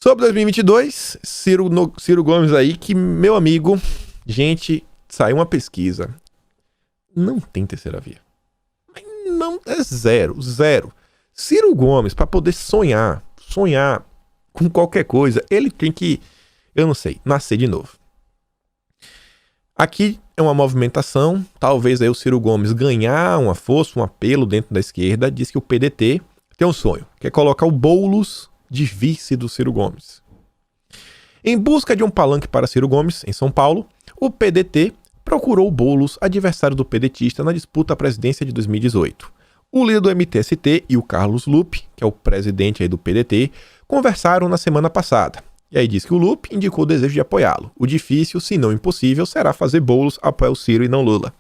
Sobre 2022, Ciro Gomes aí, que, meu amigo, gente, saiu uma pesquisa. Não tem terceira via. Não, é zero, zero. Ciro Gomes, para poder sonhar com qualquer coisa, ele tem que, eu não sei, nascer de novo. Aqui é uma movimentação, talvez aí o Ciro Gomes ganhar uma força, um apelo dentro da esquerda. Diz que o PDT tem um sonho, que é colocar o Boulos de vice do Ciro Gomes. Em busca de um palanque para Ciro Gomes, em São Paulo, o PDT procurou o Boulos, adversário do pedetista, na disputa à presidência de 2018. O líder do MTST e o Carlos Lupe, que é o presidente aí do PDT, conversaram na semana passada. E aí diz que o Lupe indicou o desejo de apoiá-lo. O difícil, se não impossível, será fazer Boulos apoiar o Ciro e não Lula.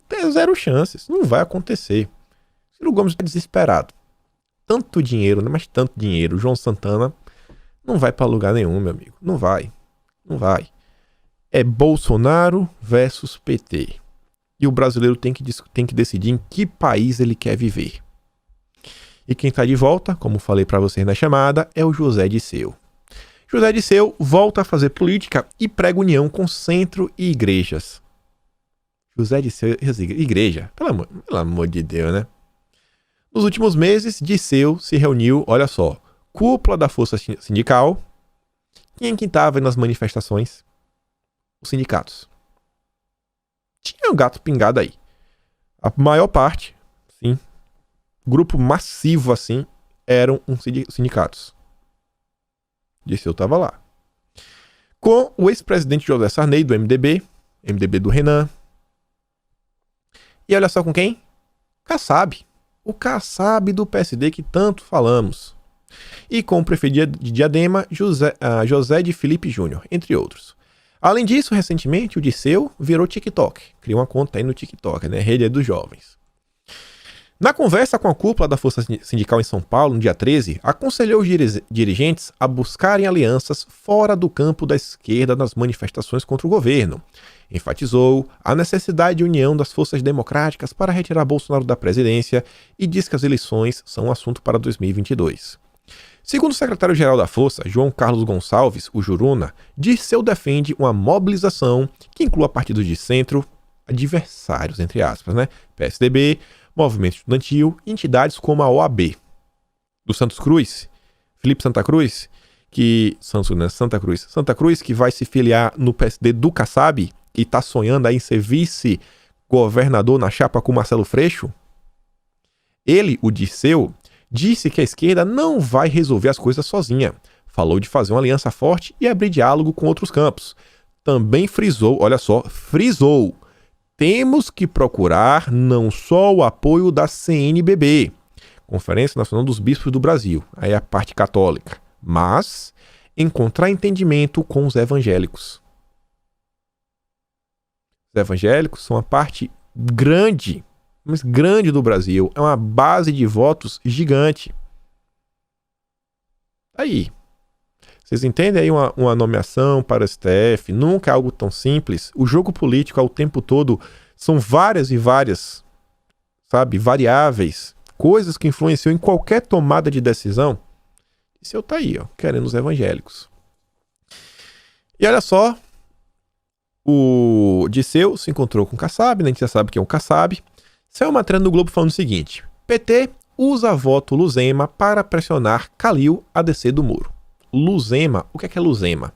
Tem zero chances, não vai acontecer. Ciro Gomes está desesperado. Tanto dinheiro, mas tanto dinheiro. João Santana não vai para lugar nenhum, meu amigo. Não vai. Não vai. É Bolsonaro versus PT. E o brasileiro tem que decidir em que país ele quer viver. E quem está de volta, como falei para vocês na chamada, é o José Disseu. José Disseu volta a fazer política e prega união com centro e igrejas. José Disseu, igreja, pelo amor de Deus, né? Nos últimos meses, Disseu se reuniu, olha só, cúpula da força sindical. Quem estava nas manifestações? Os sindicatos. Tinha um gato pingado aí. A maior parte, sim, grupo massivo assim, eram os sindicatos. Disseu estava lá. Com o ex-presidente José Sarney, do MDB do Renan. E olha só com quem? Kassab. O Kassab do PSD que tanto falamos. E com o prefeito de Diadema, José de Felipe Júnior, entre outros. Além disso, recentemente, o Disseu virou TikTok. Criou uma conta aí no TikTok, né? Rede dos jovens. Na conversa com a cúpula da Força Sindical em São Paulo, no dia 13, aconselhou os dirigentes a buscarem alianças fora do campo da esquerda nas manifestações contra o governo. Enfatizou a necessidade de união das forças democráticas para retirar Bolsonaro da presidência e diz que as eleições são um assunto para 2022. Segundo o secretário-geral da Força, João Carlos Gonçalves, o Juruna, Disseu defende uma mobilização que inclua partidos de centro, adversários, entre aspas, né? PSDB, Movimento Estudantil e entidades como a OAB. Do Santos Cruz, Felipe Santa Cruz, Santa Cruz, que vai se filiar no PSD do Kassab e está sonhando aí em ser vice-governador na chapa com Marcelo Freixo. Ele, o Disseu, disse que a esquerda não vai resolver as coisas sozinha. Falou de fazer uma aliança forte e abrir diálogo com outros campos. Também frisou, olha só, frisou. Temos que procurar não só o apoio da CNBB, Conferência Nacional dos Bispos do Brasil, aí a parte católica, mas encontrar entendimento com os evangélicos. Os evangélicos são uma parte grande, mas grande do Brasil, é uma base de votos gigante. Aí, vocês entendem aí uma nomeação para o STF, nunca é algo tão simples. O jogo político ao tempo todo são várias e várias, variáveis, coisas que influenciam em qualquer tomada de decisão. Disseu tá aí, querendo os evangélicos. E olha só, o Disseu se encontrou com o Kassab, né? A gente já sabe que é o Kassab. Saiu uma matéria no Globo falando o seguinte: PT usa voto Luzema para pressionar Calil a descer do muro. Luzema, o que é Luzema?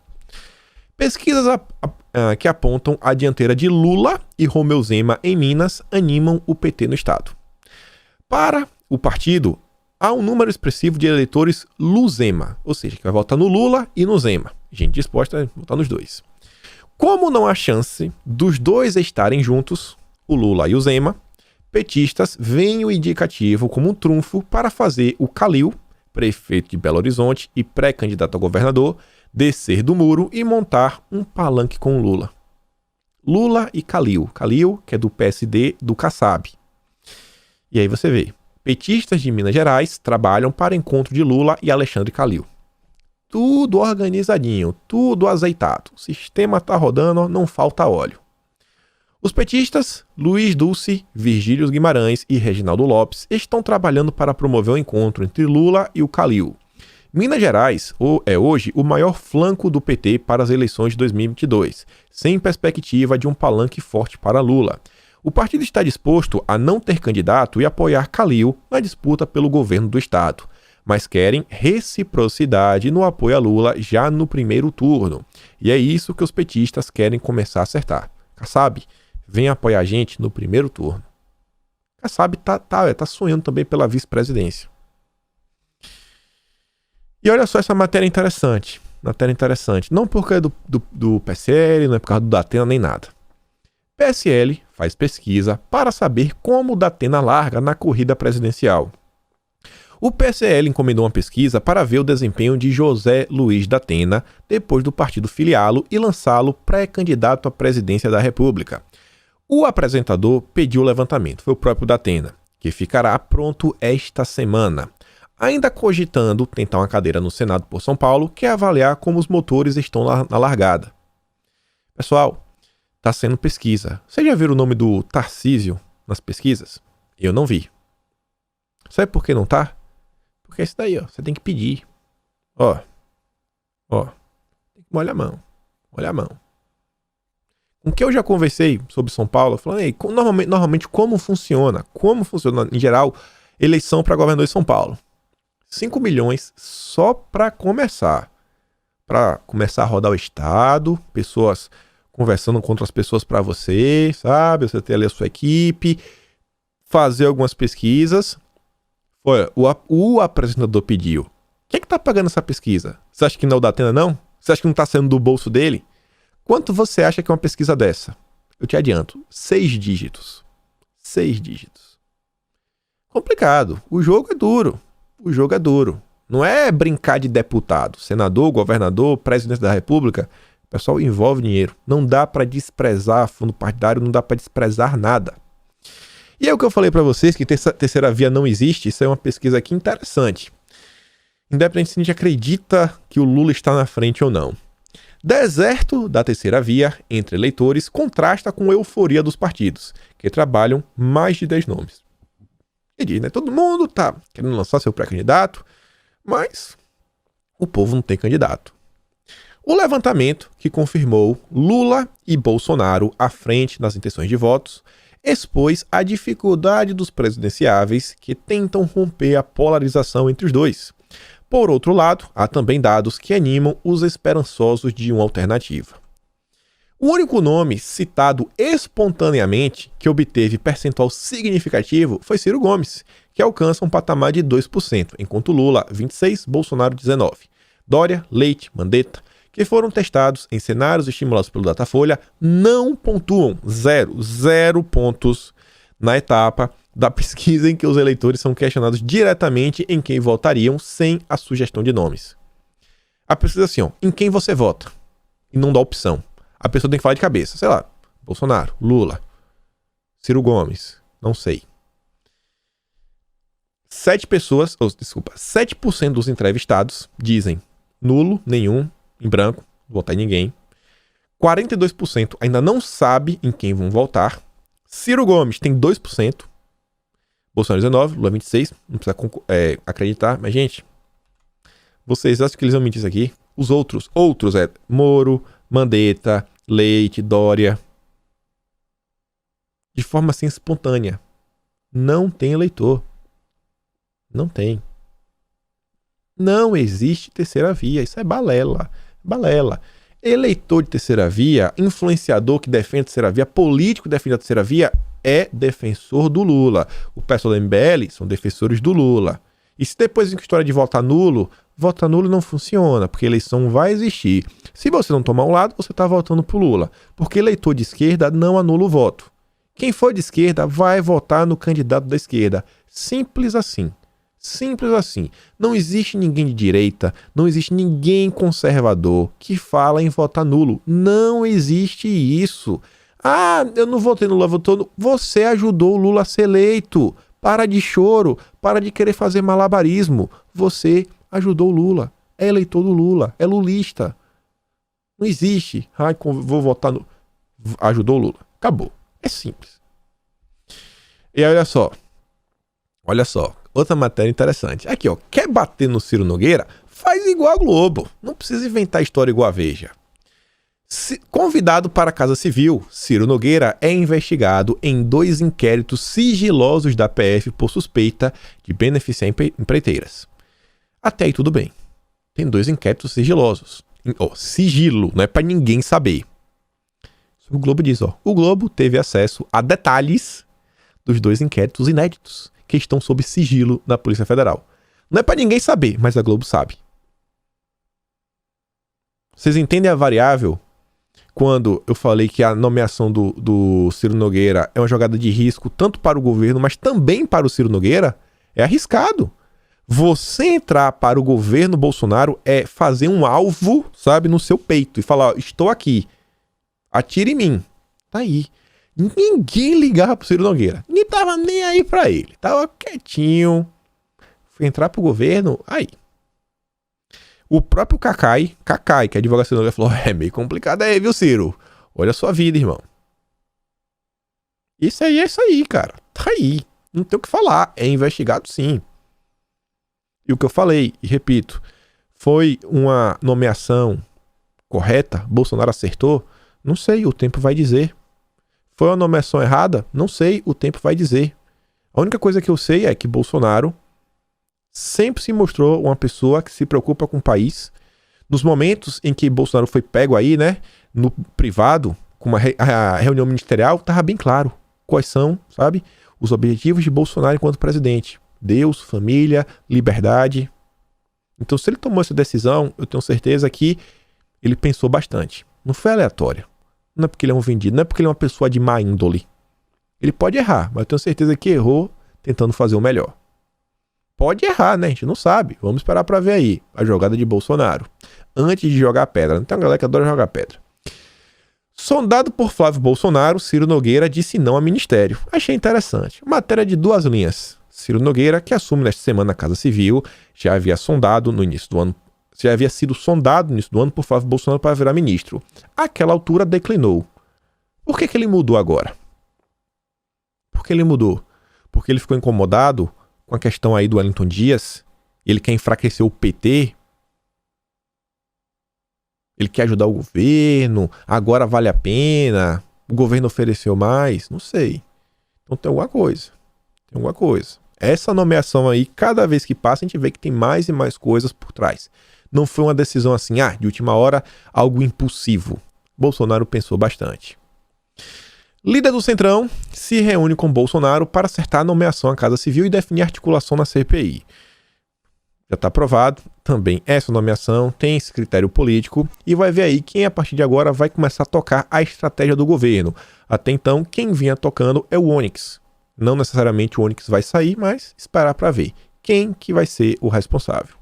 Pesquisas que apontam a dianteira de Lula e Romeu Zema em Minas animam o PT no estado. Para o partido, há um número expressivo de eleitores Luzema, ou seja, que vai votar no Lula e no Zema. Gente disposta a votar nos dois. Como não há chance dos dois estarem juntos, o Lula e o Zema, petistas veem o indicativo como um trunfo para fazer o Calil, prefeito de Belo Horizonte e pré-candidato a governador, descer do muro e montar um palanque com Lula. Lula e Calil. Calil, que é do PSD do Kassab. E aí você vê, petistas de Minas Gerais trabalham para encontro de Lula e Alexandre Calil. Tudo organizadinho, tudo azeitado. O sistema tá rodando, não falta óleo. Os petistas, Luiz Dulce, Virgílio Guimarães e Reginaldo Lopes, estão trabalhando para promover o encontro entre Lula e o Calil. Minas Gerais é hoje o maior flanco do PT para as eleições de 2022, sem perspectiva de um palanque forte para Lula. O partido está disposto a não ter candidato e apoiar Calil na disputa pelo governo do estado, mas querem reciprocidade no apoio a Lula já no primeiro turno. E é isso que os petistas querem começar a acertar. Kassab, vem apoiar a gente no primeiro turno. Kassab tá sonhando também pela vice-presidência. E olha só essa matéria interessante. Não por causa do PSL, não é por causa do Datena nem nada. PSL faz pesquisa para saber como o Datena larga na corrida presidencial. O PSL encomendou uma pesquisa para ver o desempenho de José Luiz Datena depois do partido filiá-lo e lançá-lo pré-candidato à presidência da República. O apresentador pediu o levantamento, foi o próprio Datena, que ficará pronto esta semana. Ainda cogitando tentar uma cadeira no Senado por São Paulo, quer avaliar como os motores estão na largada. Pessoal, está sendo pesquisa. Vocês já viram o nome do Tarcísio nas pesquisas? Eu não vi. Sabe por que não tá? Porque é isso daí, ó. Você tem que pedir. Ó. Tem que molhar a mão. Com quem eu já conversei sobre São Paulo, falando aí, normalmente como funciona? Como funciona, em geral, eleição para governador de São Paulo? 5 milhões só para começar. Para começar a rodar o estado, pessoas conversando com outras pessoas para você, sabe? Você ter ali a sua equipe, fazer algumas pesquisas. Olha, o apresentador pediu. Quem é que tá pagando essa pesquisa? Você acha que não é o Datena, não? Você acha que não tá saindo do bolso dele? Quanto você acha que é uma pesquisa dessa? Eu te adianto, 6 dígitos. 6 dígitos. Complicado. O jogo é duro. Não é brincar de deputado, senador, governador, presidente da República. O pessoal envolve dinheiro. Não dá para desprezar fundo partidário, não dá para desprezar nada. E é o que eu falei para vocês, que terceira via não existe. Isso é uma pesquisa aqui interessante. Independente se a gente acredita que o Lula está na frente ou não. Deserto da terceira via entre eleitores contrasta com a euforia dos partidos, que trabalham mais de 10 nomes. E diz, né? Todo mundo tá querendo lançar seu pré-candidato, mas o povo não tem candidato. O levantamento, que confirmou Lula e Bolsonaro à frente nas intenções de votos, expôs a dificuldade dos presidenciáveis que tentam romper a polarização entre os dois. Por outro lado, há também dados que animam os esperançosos de uma alternativa. O único nome citado espontaneamente que obteve percentual significativo foi Ciro Gomes, que alcança um patamar de 2%, enquanto Lula, 26%, Bolsonaro, 19%. Dória, Leite, Mandetta, que foram testados em cenários estimulados pelo Datafolha, não pontuam, zero pontos na etapa da pesquisa em que os eleitores são questionados diretamente em quem votariam sem a sugestão de nomes. A pesquisa assim, ó, em quem você vota, e não dá opção. A pessoa tem que falar de cabeça, sei lá, Bolsonaro, Lula, Ciro Gomes, não sei. 7% dos entrevistados dizem nulo, nenhum, em branco, votar em ninguém. 42% ainda não sabe em quem vão votar. Ciro Gomes tem 2%. Bolsonaro 19%, Lula 26%. Não precisa acreditar, mas gente, vocês acham que eles vão mentir isso aqui? Os outros é Moro, Mandetta, Leite, Dória. De forma assim espontânea. Não tem eleitor. Não tem. Não existe terceira via. Isso é balela. Eleitor de terceira via, influenciador que defende a terceira via, político que defende a terceira via, é defensor do Lula. O pessoal da MBL são defensores do Lula. E se depois vem com a história de votar nulo não funciona, porque eleição vai existir. Se você não tomar um lado, você está votando pro Lula. Porque eleitor de esquerda não anula o voto. Quem for de esquerda vai votar no candidato da esquerda. Simples assim. Simples assim. Não existe ninguém de direita, não existe ninguém conservador que fala em votar nulo. Não existe isso. Ah, eu não votei no Lula, votou no... Você ajudou o Lula a ser eleito. Para de choro, para de querer fazer malabarismo. Você ajudou o Lula. É eleitor do Lula, é lulista. Não existe. Ai, vou votar no... Ajudou o Lula. Acabou. É simples. E aí, olha só. Outra matéria interessante. Aqui, ó. Quer bater no Ciro Nogueira? Faz igual a Globo. Não precisa inventar história igual a Veja. Convidado para a Casa Civil, Ciro Nogueira é investigado em 2 inquéritos sigilosos da PF por suspeita de beneficiar empreiteiras. Até aí tudo bem. Tem 2 inquéritos sigilosos. Sigilo, não é para ninguém saber. O Globo diz, ó. O Globo teve acesso a detalhes dos 2 inquéritos inéditos que estão sob sigilo na Polícia Federal. Não é para ninguém saber, mas a Globo sabe. Vocês entendem a variável? Quando eu falei que a nomeação do Ciro Nogueira é uma jogada de risco tanto para o governo, mas também para o Ciro Nogueira, é arriscado. Você entrar para o governo Bolsonaro é fazer um alvo, sabe, no seu peito e falar, ó, estou aqui, atire em mim. Tá aí. Ninguém ligava pro Ciro Nogueira. Ninguém tava nem aí pra ele. Tava quietinho. Foi entrar pro governo, aí. O próprio Cacai, que é advogado do Ciro Nogueira, falou, é meio complicado aí, viu, Ciro? Olha a sua vida, irmão. Isso aí é isso aí, cara. Tá aí. Não tem o que falar. É investigado, sim. E o que eu falei, e repito, foi uma nomeação correta? Bolsonaro acertou? Não sei, o tempo vai dizer. Foi uma nomeação errada? Não sei, o tempo vai dizer. A única coisa que eu sei é que Bolsonaro sempre se mostrou uma pessoa que se preocupa com o país. Nos momentos em que Bolsonaro foi pego aí, né, no privado, com a reunião ministerial, estava bem claro quais são, sabe, os objetivos de Bolsonaro enquanto presidente. Deus, família, liberdade. Então, se ele tomou essa decisão, eu tenho certeza que ele pensou bastante. Não foi aleatório. Não é porque ele é um vendido, não é porque ele é uma pessoa de má índole. Ele pode errar, mas eu tenho certeza que errou tentando fazer o melhor. Pode errar, né? A gente não sabe. Vamos esperar pra ver aí a jogada de Bolsonaro. Antes de jogar pedra. Não tem uma galera que adora jogar pedra. Sondado por Flávio Bolsonaro, Ciro Nogueira disse não a ministério. Achei interessante. Matéria de 2 linhas. Ciro Nogueira, que assume nesta semana a Casa Civil, já havia sido sondado no início do ano por Flávio Bolsonaro para virar ministro. Àquela altura declinou. Por que ele mudou agora? Por que ele mudou? Porque ele ficou incomodado com a questão aí do Wellington Dias? Ele quer enfraquecer o PT? Ele quer ajudar o governo? Agora vale a pena? O governo ofereceu mais? Não sei. Então tem alguma coisa. Tem alguma coisa. Essa nomeação aí, cada vez que passa, a gente vê que tem mais e mais coisas por trás. Não foi uma decisão assim, de última hora, algo impulsivo. Bolsonaro pensou bastante. Líder do Centrão se reúne com Bolsonaro para acertar a nomeação à Casa Civil e definir a articulação na CPI. Já está aprovado, também essa nomeação tem esse critério político e vai ver aí quem a partir de agora vai começar a tocar a estratégia do governo. Até então, quem vinha tocando é o Onyx. Não necessariamente o Onyx vai sair, mas esperar para ver quem que vai ser o responsável.